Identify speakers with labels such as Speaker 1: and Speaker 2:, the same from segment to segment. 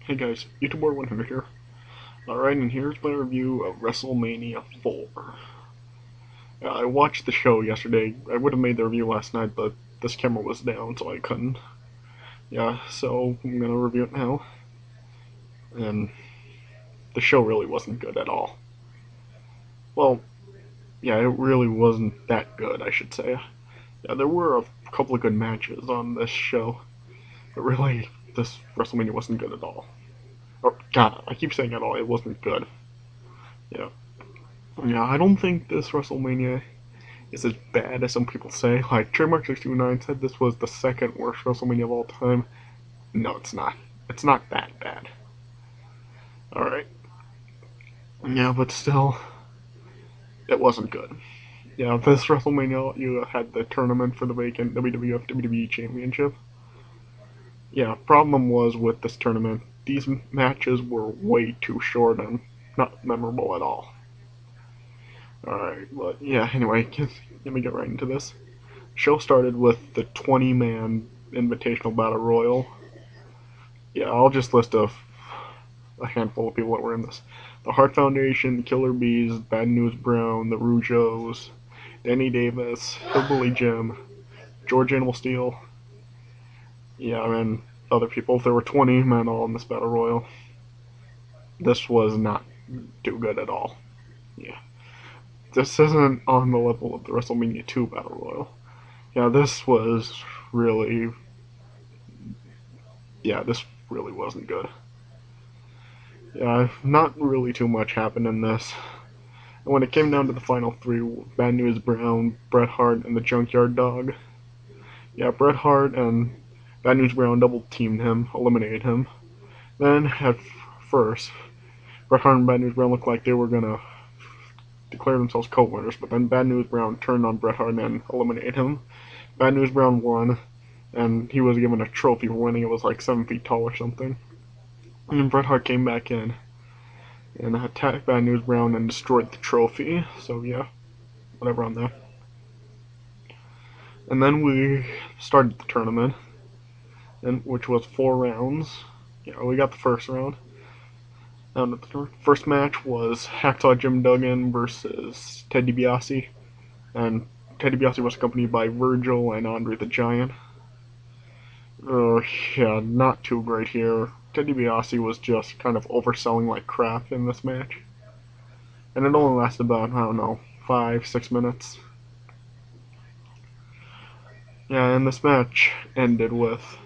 Speaker 1: Hey guys, YouTuber 100 here. Alright, and here's my review of WrestleMania 4. I watched the show yesterday. I would have made the review last night, but this camera was down, so I couldn't. Yeah, so I'm gonna review it now. And the show really wasn't good at all. Well, yeah, it really wasn't that good, I should say. Yeah, there were a couple of good matches on this show, but really, this WrestleMania wasn't good at all. Oh, God, I keep saying at all, it wasn't good. Yeah. Yeah, I don't think this WrestleMania is as bad as some people say. Like, Trademark629 said this was the second worst WrestleMania of all time. No, it's not. It's not that bad. Alright. Yeah, but still, it wasn't good. Yeah, this WrestleMania, you had the tournament for the vacant WWF WWE Championship. Yeah, problem was with this tournament, these matches were way too short and not memorable at all. Alright, but yeah, anyway, let me get right into this. Show started with the 20-man Invitational Battle Royal. Yeah, I'll just list a handful of people that were in this. The Hart Foundation, the Killer Bees, Bad News Brown, the Rougeos, Danny Davis, Hillbilly Jim, George Animal Steel, yeah, and other people. There were 20 men all in this Battle Royal. This was not too good at all. Yeah. This isn't on the level of the WrestleMania 2 Battle Royal. Yeah, this was really... Yeah, this really wasn't good. Yeah, not really too much happened in this. And when it came down to the final three, Bad News Brown, Bret Hart, and the Junkyard Dog, yeah, Bret Hart and Bad News Brown double teamed him, eliminated him. Then, at first, Bret Hart and Bad News Brown looked like they were gonna declare themselves co-winners, but then Bad News Brown turned on Bret Hart and eliminated him. Bad News Brown won, and he was given a trophy for winning. It was like 7 feet tall or something. And then Bret Hart came back in and attacked Bad News Brown and destroyed the trophy. So yeah, whatever on that. And then we started the tournament, which was 4 rounds. Yeah, we got the first round. And the first match was Hacksaw Jim Duggan versus Ted DiBiase, and Ted DiBiase was accompanied by Virgil and Andre the Giant. Yeah, not too great here. Ted DiBiase was just kind of overselling like crap in this match. And it only lasted about, I don't know, 5-6 minutes. Yeah, and this match ended with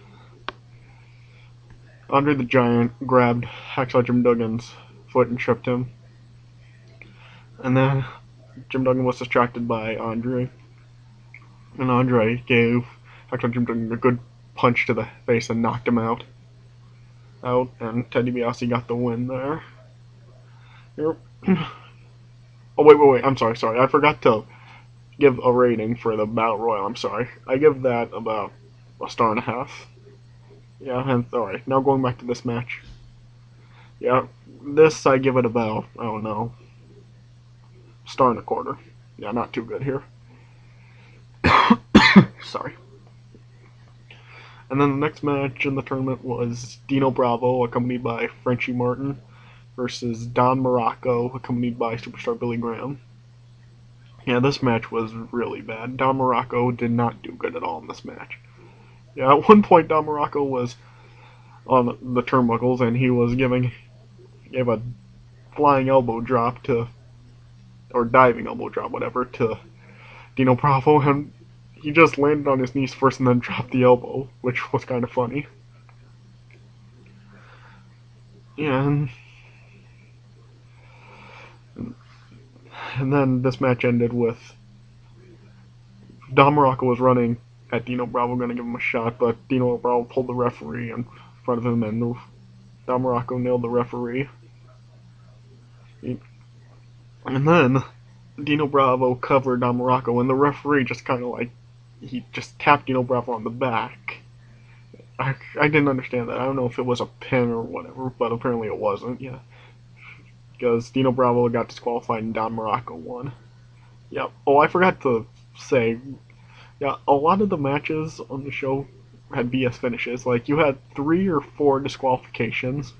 Speaker 1: Andre the Giant grabbed Hacksaw Jim Duggan's foot and tripped him. And then Jim Duggan was distracted by Andre. And Andre gave Hacksaw Jim Duggan a good punch to the face and knocked him out. And Ted DiBiase got the win there. Oh, wait, I'm sorry. I forgot to give a rating for the Battle Royal, I'm sorry. I give that about a star and a half. Yeah, and alright, now going back to this match. Yeah, this I give it about, I don't know, star and a quarter. Yeah, not too good here. Sorry. And then the next match in the tournament was Dino Bravo, accompanied by Frenchie Martin, versus Don Muraco, accompanied by Superstar Billy Graham. Yeah, this match was really bad. Don Muraco did not do good at all in this match. Yeah, at one point Don Muraco was on the turnbuckles and he was gave a flying elbow drop to, or diving elbow drop, whatever, to Dino Bravo, and he just landed on his knees first and then dropped the elbow, which was kind of funny. And then this match ended with Don Muraco was running at Dino Bravo, going to give him a shot, but Dino Bravo pulled the referee in front of him, and Don Muraco nailed the referee. And then Dino Bravo covered Don Muraco, and the referee just kind of like, he just tapped Dino Bravo on the back. I didn't understand that. I don't know if it was a pin or whatever, but apparently it wasn't, yeah. Because Dino Bravo got disqualified and Don Muraco won. Yeah. Oh, I forgot to say, yeah, a lot of the matches on the show had BS finishes. Like, you had 3 or 4 disqualifications,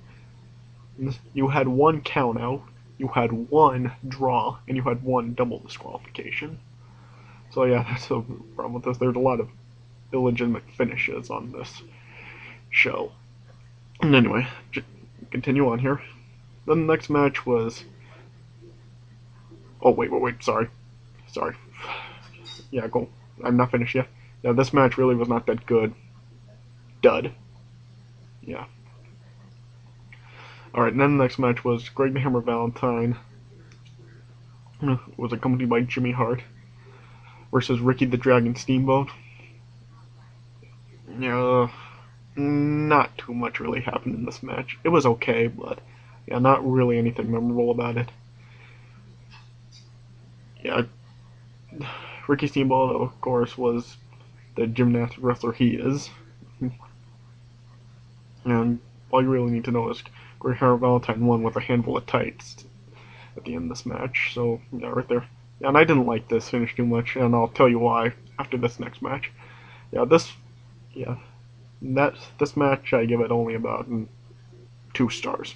Speaker 1: You had one count out, you had one draw, and you had one double disqualification. So yeah, that's the problem with this. There's a lot of illegitimate finishes on this show. And anyway, continue on here. Then the next match was. Oh wait, sorry. Yeah, go. I'm not finished yet. Yeah, this match really was not that good. Dud. Yeah. Alright, and then the next match was Greg the Hammer Valentine. Was accompanied by Jimmy Hart versus Ricky the Dragon Steamboat. Yeah, not too much really happened in this match. It was okay, but yeah, not really anything memorable about it. Yeah, Ricky Steamboat, of course, was the gymnastic wrestler he is. And all you really need to know is Greg Hammer Valentine won with a handful of tights at the end of this match. So, yeah, right there. Yeah, and I didn't like this finish too much, and I'll tell you why after this next match. Yeah, this match I give it only about 2 stars.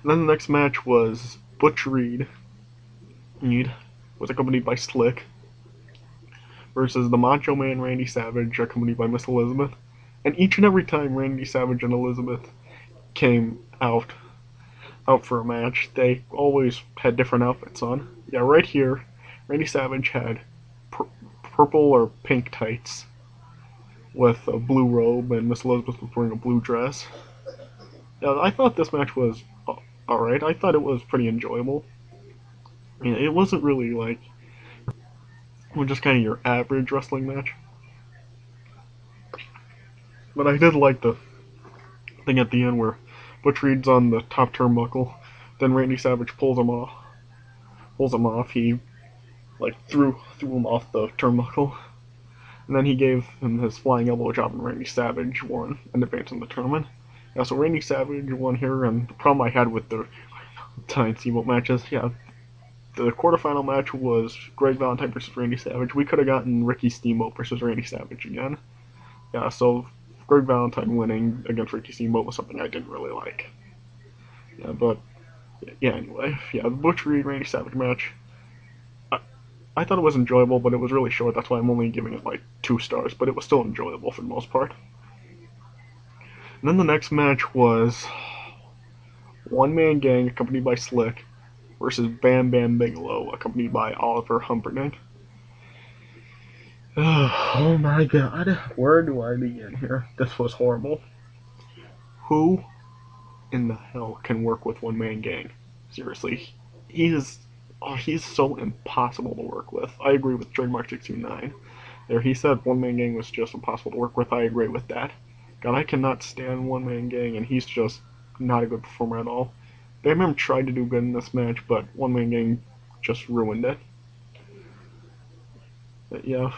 Speaker 1: And then the next match was Butch Reed was accompanied by Slick versus the Macho Man Randy Savage accompanied by Miss Elizabeth. And each and every time Randy Savage and Elizabeth came out for a match, they always had different outfits on. Yeah, right here, Randy Savage had purple or pink tights with a blue robe, and Miss Elizabeth was wearing a blue dress. Yeah, I thought this match was alright. I thought it was pretty enjoyable. Yeah, it wasn't really like just kind of your average wrestling match. But I did like the thing at the end where Butch Reed's on the top turnbuckle, then Randy Savage pulls him off. He threw him off the turnbuckle, and then he gave him his flying elbow drop, and Randy Savage won and advanced in the tournament. Yeah, so Randy Savage won here, and the problem I had with the Time Steamboat matches, yeah, the quarterfinal match was Greg Valentine versus Randy Savage. We could have gotten Ricky Steamboat versus Randy Savage again. Yeah, so Greg Valentine winning against Ricky Steamboat was something I didn't really like. Yeah, but yeah, anyway, yeah, the Butch Reed Randy Savage match. I thought it was enjoyable, but it was really short. That's why I'm only giving it 2 stars. But it was still enjoyable for the most part. And then the next match was One Man Gang accompanied by Slick versus Bam Bigelow accompanied by Oliver Humperdinck. Oh my god, where do I begin here? This was horrible. Who in the hell can work with One Man Gang? Seriously, he's so impossible to work with. I agree with Trademark 629. There, he said One Man Gang was just impossible to work with. I agree with that. God, I cannot stand One Man Gang, and he's just not a good performer at all. Bam Bam tried to do good in this match, but One Man Gang just ruined it. But yeah,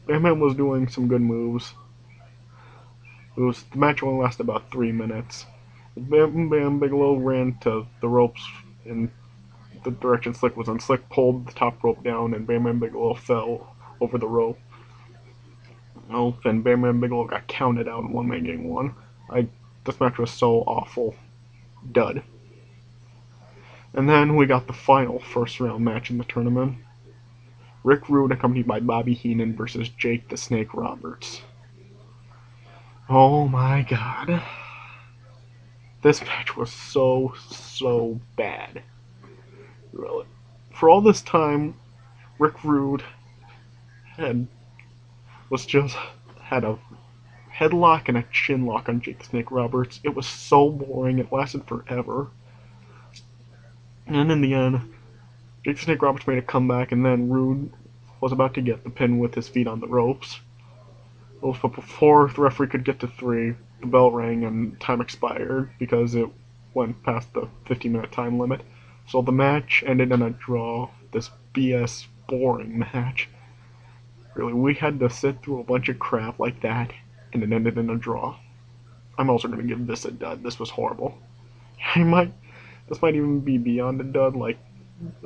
Speaker 1: Bam Bam was doing some good moves. The match only lasted about 3 minutes. Bam Bigelow ran to the ropes in the direction Slick was in. Slick pulled the top rope down, and Bam Bigelow fell over the rope. And Bam Bigelow got counted out, and One Man Gang won. This match was so awful. Dud. And then we got the final first round match in the tournament. Rick Rude accompanied by Bobby Heenan versus Jake the Snake Roberts. Oh my god. This match was so bad. Really. For all this time, Rick Rude had a headlock and a chin lock on Jake the Snake Roberts. It was so boring. It lasted forever. And in the end, Jake the Snake Roberts made a comeback, and then Rude was about to get the pin with his feet on the ropes. But before the referee could get to 3, the bell rang and time expired because it went past the 15-minute time limit. So the match ended in a draw. This BS boring match. Really, we had to sit through a bunch of crap like that, and it ended in a draw. I'm also going to give this a dud. This was horrible. This might even be beyond a dud, like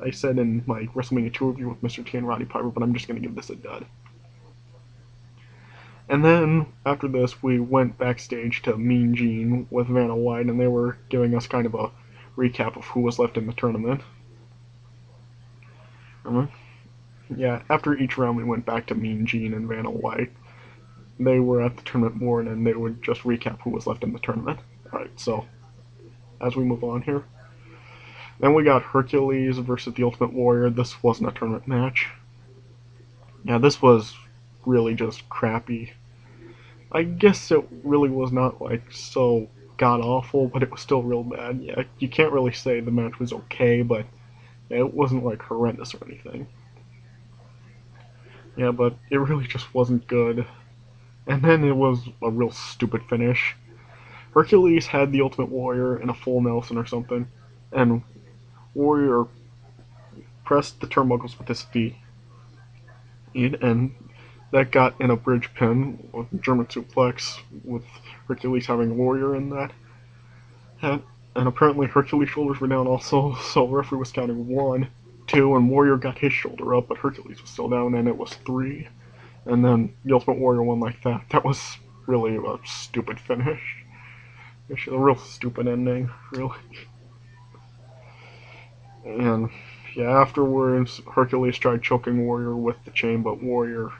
Speaker 1: I said in my WrestleMania 2 review with Mr. T and Roddy Piper, but I'm just going to give this a dud. And then, after this, we went backstage to Mean Gene with Vanna White, and they were giving us kind of a recap of who was left in the tournament. Yeah, after each round, we went back to Mean Gene and Vanna White. They were at the tournament board, and they would just recap who was left in the tournament. Alright, so, as we move on here. Then we got Hercules versus the Ultimate Warrior. This wasn't a tournament match. Yeah, this was really just crappy. I guess it really was not like so god awful, but it was still real bad. Yeah, you can't really say the match was okay, but it wasn't like horrendous or anything. Yeah, but it really just wasn't good. And then it was a real stupid finish. Hercules had the Ultimate Warrior in a full Nelson or something, and Warrior pressed the turnbuckles with his feet, and that got in a bridge pin, a German suplex, with Hercules having Warrior in that. And apparently Hercules' shoulders were down also, so the referee was counting 1, 2, and Warrior got his shoulder up, but Hercules was still down, and it was 3. And then the Ultimate Warrior won like that. That was really a stupid finish. It's a real stupid ending, really. And yeah, afterwards, Hercules tried choking Warrior with the chain, but Warrior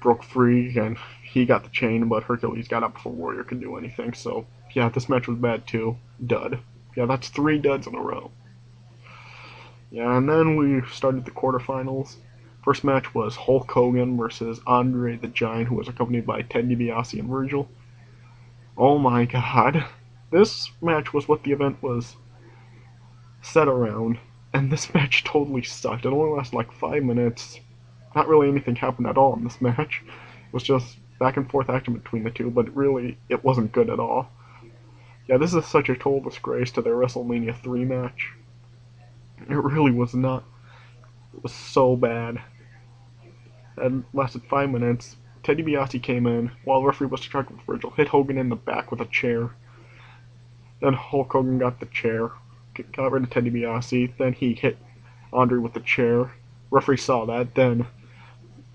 Speaker 1: broke free, and he got the chain, but Hercules got up before Warrior could do anything. So yeah, this match was bad too. Dud. Yeah, that's 3 duds in a row. Yeah, and then we started the quarterfinals. First match was Hulk Hogan versus Andre the Giant, who was accompanied by Ted DiBiase and Virgil. Oh my god. This match was what the event was set around, and this match totally sucked. It only lasted like 5 minutes. Not really anything happened at all in this match. It was just back and forth action between the two, but really, it wasn't good at all. Yeah, this is such a total disgrace to their WrestleMania 3 match. It really was not. It was so bad. It lasted 5 minutes. Ted DiBiase came in while the referee was distracted with Virgil, hit Hogan in the back with a chair. Then Hulk Hogan got the chair, got rid of Ted DiBiase. Then he hit Andre with the chair. Referee saw that. Then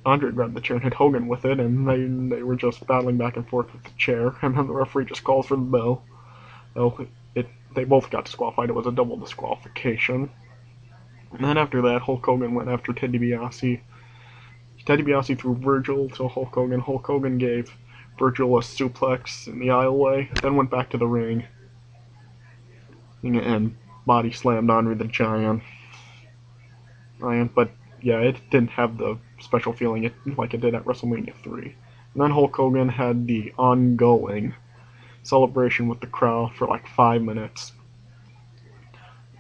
Speaker 1: Andre grabbed the chair and hit Hogan with it, and they were just battling back and forth with the chair. And then the referee just calls for the bell. So they both got disqualified. It was a double disqualification. And then after that, Hulk Hogan went after Ted DiBiase. Ted DiBiase threw Virgil to Hulk Hogan. Hulk Hogan gave Virgil a suplex in the aisleway, then went back to the ring and body slammed Andre the Giant. But yeah, it didn't have the special feeling like it did at WrestleMania 3. And then Hulk Hogan had the ongoing celebration with the crowd for like 5 minutes.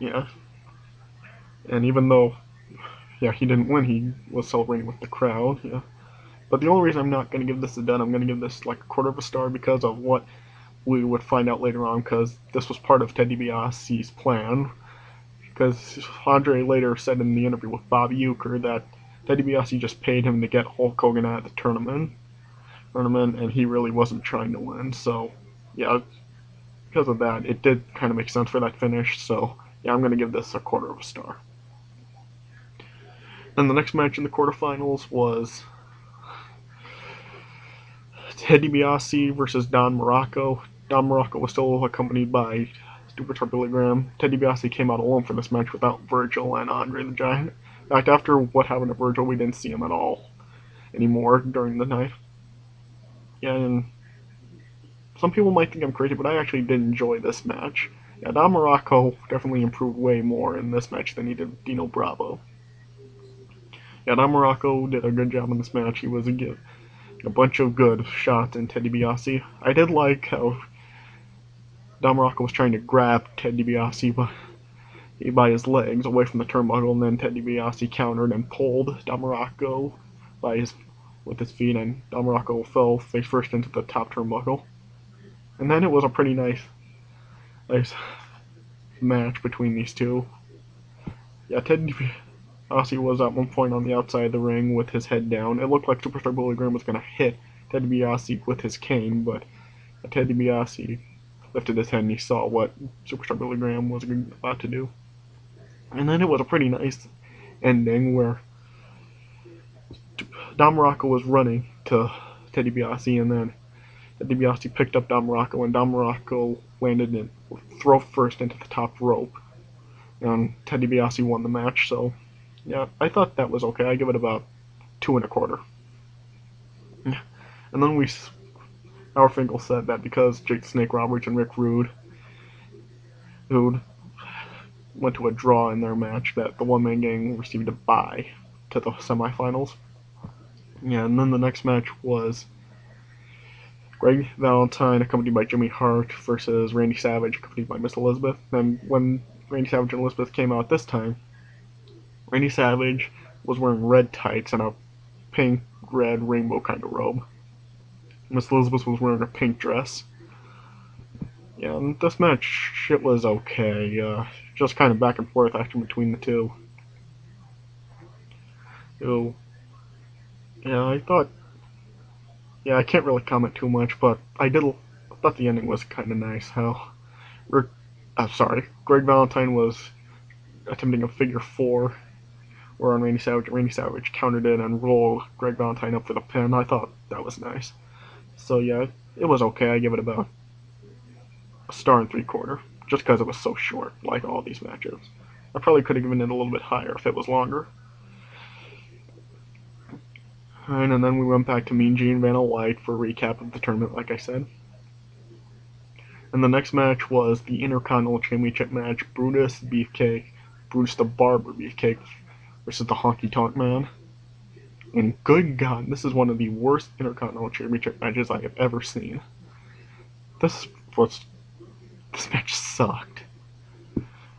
Speaker 1: Yeah. And even though, yeah, he didn't win, he was celebrating with the crowd, yeah. But the only reason I'm not going to give this a dud, I'm going to give this like a quarter of a star because of what we would find out later on, because this was part of Ted DiBiase's plan. Because Andre later said in the interview with Bobby Uecker that Ted DiBiase just paid him to get Hulk Hogan out of the tournament, and he really wasn't trying to win. So, yeah, because of that, it did kind of make sense for that finish. So, yeah, I'm going to give this a quarter of a star. And the next match in the quarterfinals was Ted DiBiase versus Don Muraco. Don Muraco was still accompanied by Superstar Billy Graham. Ted DiBiase came out alone for this match without Virgil and Andre the Giant. In fact, after what happened to Virgil, we didn't see him at all anymore during the night. Yeah, and some people might think I'm crazy, but I actually did enjoy this match. Yeah, Don Muraco definitely improved way more in this match than he did Dino Bravo. Yeah, Don Muraco did a good job in this match. He was a bunch of good shots in Ted DiBiase. I did like how Don Muraco was trying to grab Ted DiBiase by his legs away from the turnbuckle, and then Ted DiBiase countered and pulled Don Muraco with his feet, and Don Muraco fell face first into the top turnbuckle. And then it was a pretty nice match between these two. Yeah, Ted DiBiase was at one point on the outside of the ring with his head down. It looked like Superstar Billy Graham was going to hit Ted DiBiase with his cane, but Ted DiBiase lifted his head and he saw what Superstar Billy Graham was about to do. And then it was a pretty nice ending where Don Muraco was running to Ted DiBiase, and then Ted DiBiase picked up Don Muraco, and Don Muraco landed in throw first into the top rope, and Ted DiBiase won the match. So yeah, I thought that was okay. I give it about 2.25. And then our Finkel said that because Jake the Snake Roberts and Rick Rude, who went to a draw in their match, that the one-man gang received a bye to the semifinals. Yeah, and then the next match was Greg Valentine, accompanied by Jimmy Hart, versus Randy Savage, accompanied by Miss Elizabeth. And when Randy Savage and Elizabeth came out this time, Randy Savage was wearing red tights and a pink, red, rainbow kind of robe. Miss Elizabeth was wearing a pink dress. Yeah, and this match, it was okay. Just kind of back and forth action between the two. So, yeah, I can't really comment too much, but I thought the ending was kind of nice. How Greg Valentine was attempting a figure four, where on Randy Savage countered it and rolled Greg Valentine up for the pin. I thought that was nice. So yeah, it was okay. I give it about a 1.75 stars, just because it was so short, like all these matches. I probably could have given it a little bit higher if it was longer. And then we went back to Mean Gene Vanna White for a recap of the tournament, like I said. And the next match was the Intercontinental Championship match, Brutus the Barber Beefcake versus the Honky Tonk Man. And good God, this is one of the worst Intercontinental Championship matches I have ever seen. This match sucked.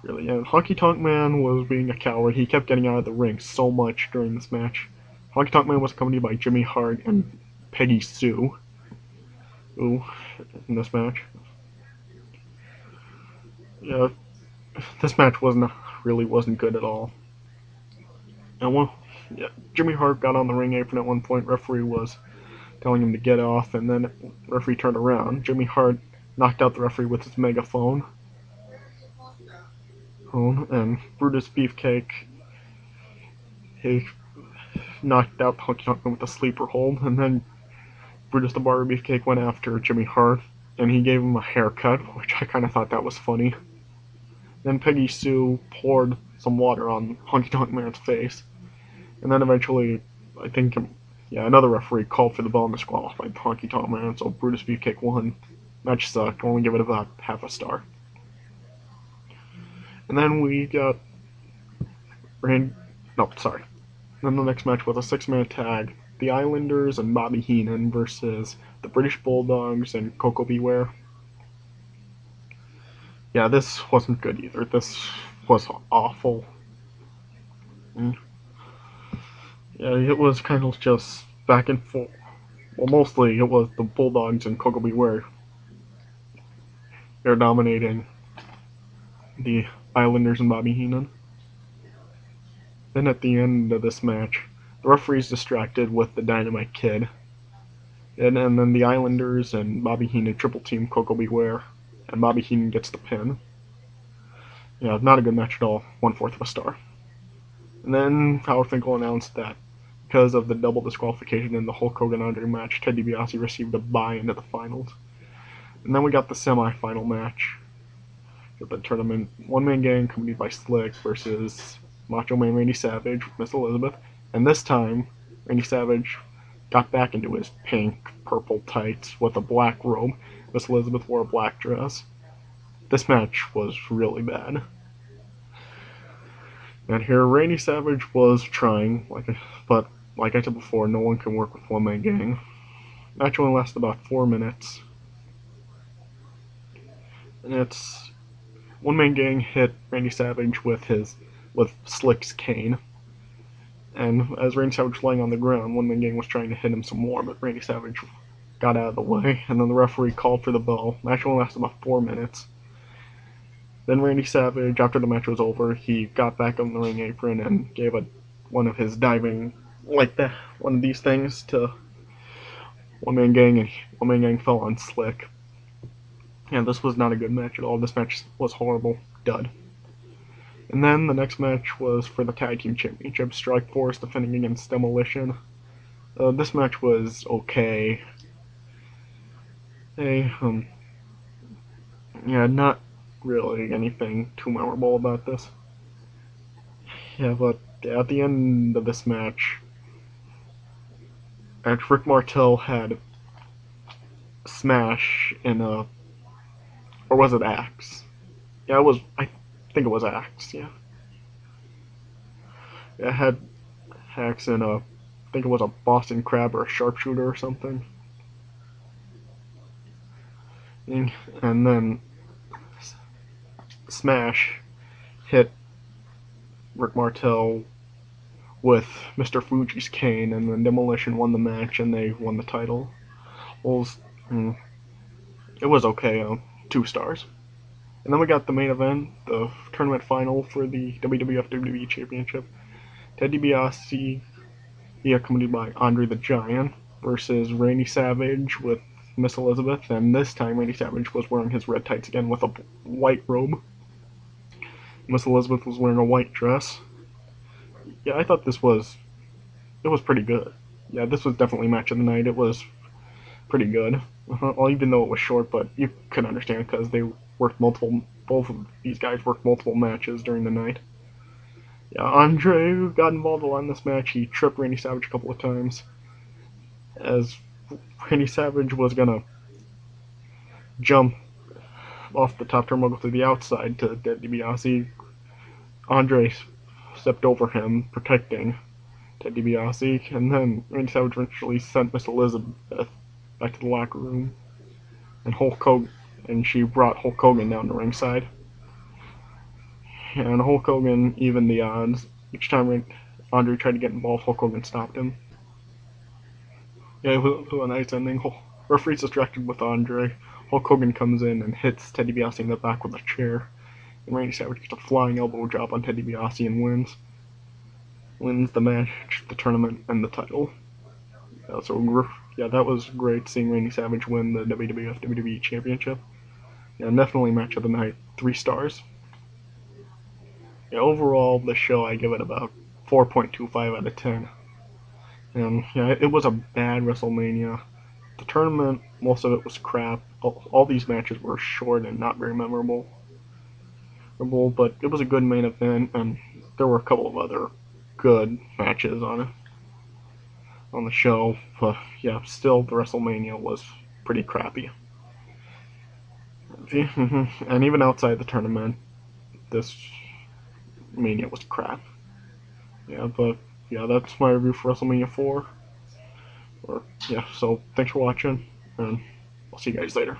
Speaker 1: Really, and Honky Tonk Man was being a coward. He kept getting out of the ring so much during this match. Honky Tonk Man was accompanied by Jimmy Hart and Peggy Sue in this match. Yeah, this match wasn't good at all. And Jimmy Hart got on the ring apron at one point. Referee was telling him to get off, and then referee turned around. Jimmy Hart knocked out the referee with his megaphone. And Brutus Beefcake, he knocked out Honky Tonk Man with a sleeper hold, and then Brutus the Barber Beefcake went after Jimmy Hart, and he gave him a haircut, which I kind of thought that was funny. Then Peggy Sue poured some water on Honky Tonk Man's face, and then eventually, I think, another referee called for the bell and disqualified Honky Tonk Man, so Brutus Beefcake won. Match sucked, only give it about 0.5 stars. And then we got Then the next match was a 6-man tag. The Islanders and Bobby Heenan versus the British Bulldogs and Coco Beware. Yeah, this wasn't good either. This was awful. Yeah, it was kind of just back and forth. Well, mostly it was the Bulldogs and Coco Beware. They're dominating the Islanders and Bobby Heenan. Then at the end of this match, the referee's distracted with the Dynamite Kid. And then the Islanders and Bobby Heenan triple team Coco Beware, and Bobby Heenan gets the pin. Yeah, not a good match at all, 1/4 star. And then Howard Finkel announced that because of the double disqualification in the Hulk Hogan Andre match, Ted DiBiase received a bye into the finals. And then we got the semi-final match of the tournament. One-man gang accompanied by Slick versus Macho Man Randy Savage with Miss Elizabeth. And this time, Randy Savage got back into his pink, purple tights with a black robe. Miss Elizabeth wore a black dress. This match was really bad. And here, Randy Savage was trying, but like I said before, no one can work with one-man gang. Match only lasted about 4 minutes. And it's one-man gang hit Randy Savage with Slick's cane. And as Randy Savage was laying on the ground, one-man gang was trying to hit him some more, but Randy Savage got out of the way, and then the referee called for the bell. Match only lasted about 4 minutes. Then Randy Savage, after the match was over, he got back on the ring apron and gave one of his diving, one of these things to one-man gang, and one-man gang fell on Slick. Yeah, this was not a good match at all. This match was horrible. Dud. And then the next match was for the Tag Team Championship. Strikeforce defending against Demolition. This match was okay. Hey, yeah, not really anything too memorable about this. Yeah, but at the end of this match, Rick Martel had Smash in a, or was it Axe? Yeah, it was. I think it was Axe. Yeah, it had Axe in a, I think it was a Boston Crab or a Sharpshooter or something. And then Smash hit Rick Martel with Mr. Fuji's cane, and then Demolition won the match and they won the title. Well, it was okay, 2 stars. And then we got the main event, the tournament final for the WWF WWE Championship. Ted DiBiase, accompanied by Andre the Giant, versus Randy Savage with Miss Elizabeth, and this time Randy Savage was wearing his red tights again with a white robe. Miss Elizabeth was wearing a white dress. Yeah, I thought it was pretty good. Yeah, this was definitely match of the night. It was pretty good. Well, even though it was short, but you could understand because they worked both of these guys worked multiple matches during the night. Yeah, Andre got involved a lot in this match. He tripped Randy Savage a couple of times, as Randy Savage was gonna jump off the top turnbuckle to the outside to Ted DiBiase. Andre stepped over him, protecting Ted DiBiase, and then Randy Savage eventually sent Miss Elizabeth back to the locker room, and she brought Hulk Hogan down to ringside. And Hulk Hogan evened the odds. Each time Andre tried to get involved, Hulk Hogan stopped him. Yeah, it was a nice ending. Referee's distracted with Andre. Hulk Hogan comes in and hits Ted DiBiase in the back with a chair. And Randy Savage gets a flying elbow drop on Ted DiBiase and wins. Wins the match, the tournament, and the title. That was great seeing Randy Savage win the WWF WWE Championship. Yeah, definitely match of the night. 3 stars. Yeah, overall, the show I give it about 4.25 out of 10. And yeah, it was a bad WrestleMania. The tournament, most of it was crap. All these matches were short and not very memorable. But it was a good main event, and there were a couple of other good matches on the show. But yeah, still the WrestleMania was pretty crappy. And even outside the tournament, this Mania was crap. Yeah, but yeah, that's my review for WrestleMania 4. So thanks for watching, and I'll see you guys later.